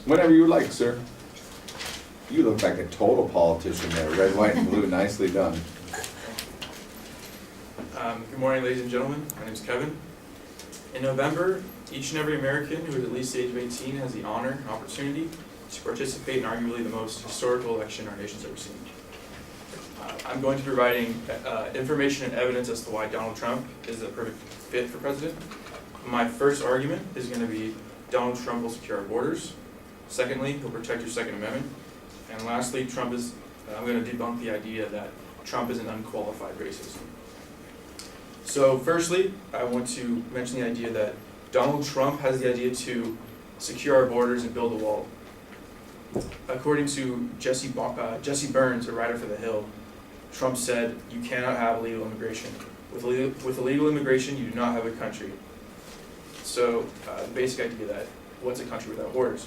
Whenever you like, sir. You look like a total politician there, red, white, and blue, nicely done. Good morning, ladies and gentlemen. My name is Kevin. In November, each and every American who is at least the age of 18 has the honor and opportunity to participate in arguably the most historical election our nation's ever seen. I'm going to be providing information and evidence as to why Donald Trump is the perfect fit for president. My first argument is going to be Donald Trump will secure our borders. Secondly, he'll protect your Second Amendment. And lastly, I'm going to debunk the idea that Trump is an unqualified racist. So firstly, I want to mention the idea that Donald Trump has the idea to secure our borders and build a wall. According to Jesse Burns, a writer for The Hill, Trump said, "You cannot have illegal immigration. With illegal immigration, you do not have a country." So the basic idea that what's a country without borders?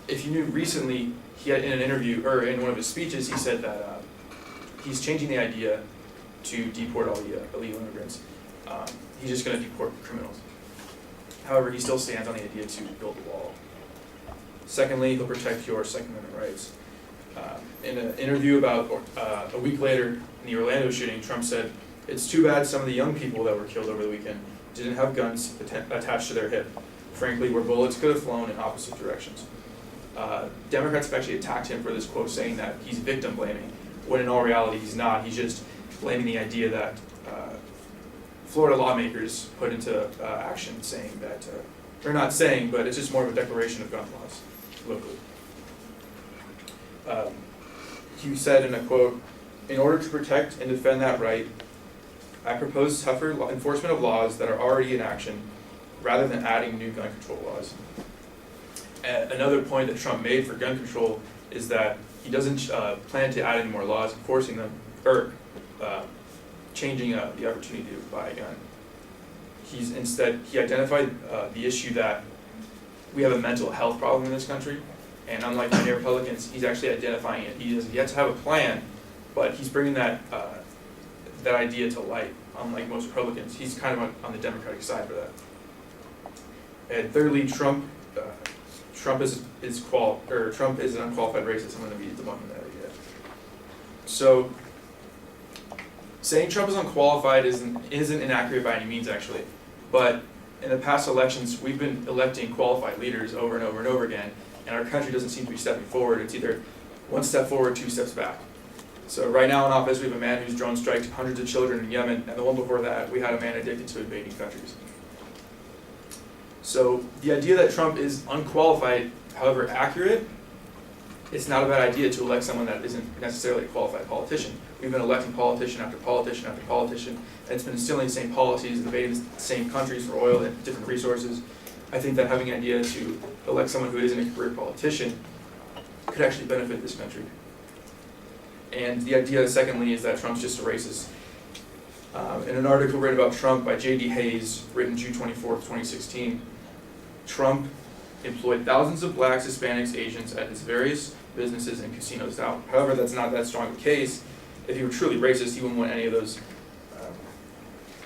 If you knew recently, he had in an interview, or in one of his speeches, he said that he's changing the idea to deport all the illegal immigrants. He's just going to deport criminals. However, he still stands on the idea to build a wall. Secondly, he'll protect your Second Amendment rights. In an interview about a week later in the Orlando shooting, Trump said, "It's too bad some of the young people that were killed over the weekend didn't have guns attached to their hip. Frankly, where bullets could have flown in opposite directions." Democrats have actually attacked him for this quote, saying that he's victim blaming, when in all reality he's not. He's just blaming the idea that Florida lawmakers put into action, saying that, or not saying, but it's just more of a declaration of gun laws locally. He said in a quote, "In order to protect and defend that right, I propose tougher enforcement of laws that are already in action rather than adding new gun control laws." Another point that Trump made for gun control is that he doesn't plan to add any more laws enforcing them, or changing the opportunity to buy a gun. He identified the issue that we have a mental health problem in this country, and unlike many Republicans, he's actually identifying it. He has to have a plan, but he's bringing that idea to light. Unlike most Republicans, he's kind of on the Democratic side for that. And thirdly, Trump is an unqualified racist. I'm going to be debunking that idea. So, saying Trump is unqualified isn't inaccurate by any means, actually. But in the past elections, we've been electing qualified leaders over and over and over again, and our country doesn't seem to be stepping forward. It's either one step forward, two steps back. So right now in office, we have a man who's drone striked hundreds of children in Yemen, and the one before that, we had a man addicted to invading countries. So the idea that Trump is unqualified, however accurate, it's not a bad idea to elect someone that isn't necessarily a qualified politician. We've been electing politician after politician after politician, and it's been instilling the same policies, invading the same countries for oil and different resources. I think that having an idea to elect someone who isn't a career politician could actually benefit this country. And the idea, secondly, is that Trump's just a racist. In an article written about Trump by J.D. Hayes, written June 24th, 2016, Trump employed thousands of blacks, Hispanics, Asians at his various businesses and casinos. Now, however, that's not that strong a case. If he were truly racist, he wouldn't want any of those,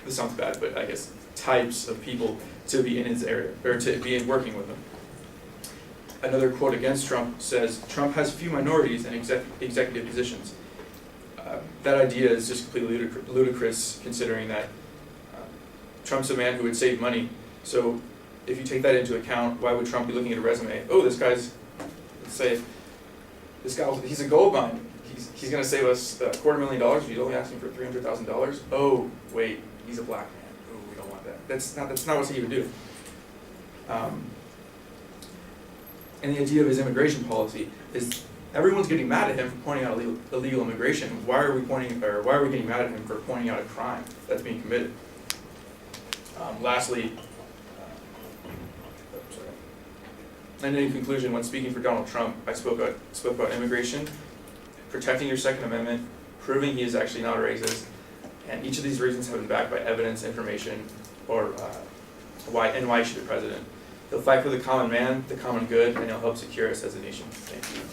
this sounds bad, but I guess types of people to be in his area, or to be working with him. Another quote against Trump says, "Trump has few minorities in executive positions." That idea is just completely ludicrous, considering that Trump's a man who would save money. So if you take that into account, why would Trump be looking at a resume? Oh, this guy's, let's say, he's a gold mine. He's going to save us $250,000. He's only asking for $300,000. Oh, wait, he's a black man. Oh, we don't want that. That's not what he would do. And the idea of his immigration policy is everyone's getting mad at him for pointing out illegal immigration. Why are we getting mad at him for pointing out a crime that's being committed? Lastly, and in conclusion, when speaking for Donald Trump, I spoke about immigration, protecting your Second Amendment, proving he is actually not a racist, and each of these reasons have been backed by evidence, information, or why he should be president. He'll fight for the common man, the common good, and he'll help secure us as a nation. Thank you.